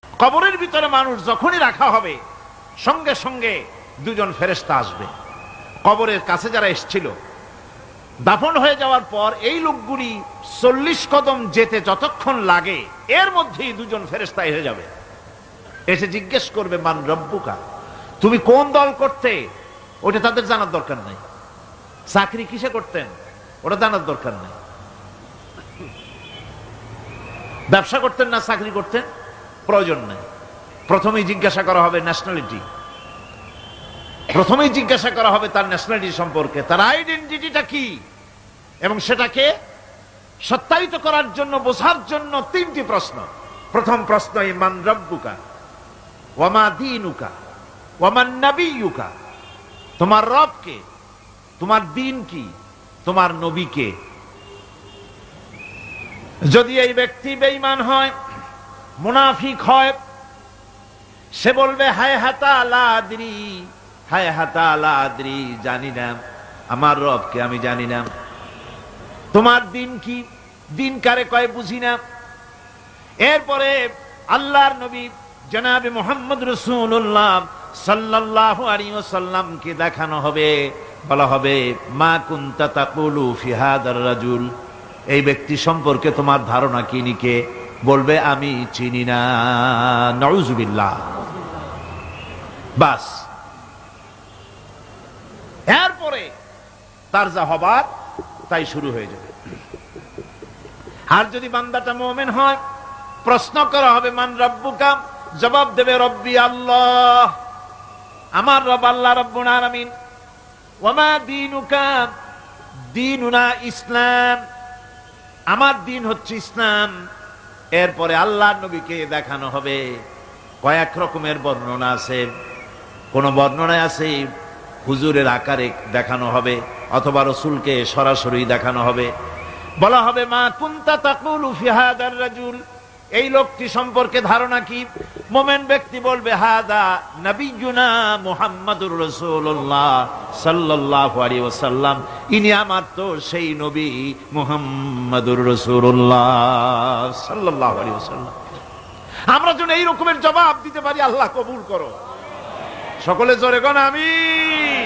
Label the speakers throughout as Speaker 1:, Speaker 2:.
Speaker 1: কবরের ভিতরে মানুষ যখনই রাখা হবে সঙ্গে সঙ্গে দুজন ফেরেশতা আসবে। কবরের কাছে যারা এসেছিল দাফন হয়ে যাওয়ার পর এই লোকগুলি 40 কদম যেতে যতক্ষণ লাগে এর মধ্যেই দুজন ফেরেশতা এসে যাবে, এসে জিজ্ঞেস করবে মান রব্বুকা, তুমি কোন দল করতে? ওটা তাদের জানার দরকার নাই। চাকরি কিসে করতেন ওটা জানার দরকার নাই। ব্যবসা করতেন না চাকরি করতেন প্রয়োজন নাই। প্রথমেই জিজ্ঞাসা করা হবে ন্যাশনালিটি, প্রথমেই জিজ্ঞাসা করা হবে তার ন্যাশনালিটি সম্পর্কে, তার আইডেন্টিটিটা কি, এবং সেটাকে সত্যায়িত করার জন্য বোঝার জন্য 3টি প্রশ্ন। প্রথম প্রশ্ন মান রব্বুকা ওয়া মা দীনুকা ওয়া মান নাবিয়্যুকা, তোমার রব কে, তোমার দ্বীন কি, তোমার নবী কে। যদি এই ব্যক্তি বেঈমান হয়, মুনাফিক হয়, সে বলবে হায় হাতা লা আদরি, হায় হাতা লা আদরি, জানি না আমার রবকে, আমি জানি না। তোমার দিন কি, দিন কারে কয় বুঝি না। এরপরে আল্লাহর নবী জনাবে মুহাম্মদ রাসূলুল্লাহ সাল্লাল্লাহু আলাইহি ওয়াসাল্লামকে দেখানো হবে, বলা হবে মা কুনতা তাকুলু ফি হাদার রাজুল, এই ব্যক্তি সম্পর্কে তোমার ধারণা কি নিকে, বলবে আমি চিনি না। নাউযুবিল্লাহ। বাস, এরপরে তার যা হবার তাই শুরু হয়ে যাবে। আর যদি বান্দাটা মুমিন হয়, প্রশ্ন করা হবে মান রব্বুকা, জবাব দেবে রব্বি আল্লাহ, আমার রব আল্লাহ রাব্বুল আলামিন। ওয়া মা দীনুকা, দীনুনা ইসলাম, আমার দিন হচ্ছে ইসলাম। এরপরে আল্লাহর নবীকে দেখানো হবে। কয়েক রকমের বর্ণনা আছে, কোন বর্ণনায় আছে হুজুরের আকারে দেখানো হবে, অথবা রাসূলকে সরাসরি দেখানো হবে। বলা হবে মা কুনতা তাকুলু ফি হাদার রাজুল, এই লোকটি সম্পর্কে ধারণা কি। মুমিন ব্যক্তি বলবে হাদা নবিয়ুনা মুহাম্মাদুর রাসূলুল্লাহ সাল্লাল্লাহু আলাইহি ওয়াসাল্লাম, ইনি আমার তো সেই নবী মুহাম্মাদুর রাসূলুল্লাহ সাল্লাল্লাহু আলাইহি ওয়াসাল্লাম। আমরা যেন এই রকমের জবাব দিতে পারি, আল্লাহ কবুল করো। সকলে জোরে কোন আমিন।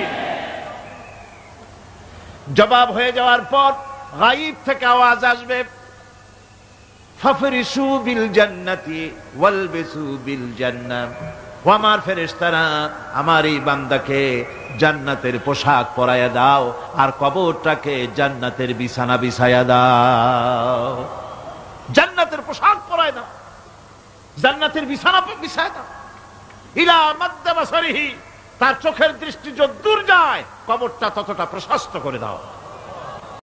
Speaker 1: জবাব হয়ে যাওয়ার পর গায়ব থেকে আওয়াজ আসবে ফাফরিশু বিল জান্নাতি ওয়ালবিসু বিল জান্নাহ, ও আমার ফেরেশতারা আমার এই বান্দাকে জান্নাতের পোশাক পরাইয়া দাও আর কবরটাকে জান্নাতের বিছানা বিছাইয়া দাও। জান্নাতের পোশাক পরায় দাও, জান্নাতের বিছানা বিছাইয়া দাও। ইলা মাদ্দা বাসারিহি, তার চোখের দৃষ্টি যত দূর যায় কবরটা ততটা প্রশস্ত করে দাও।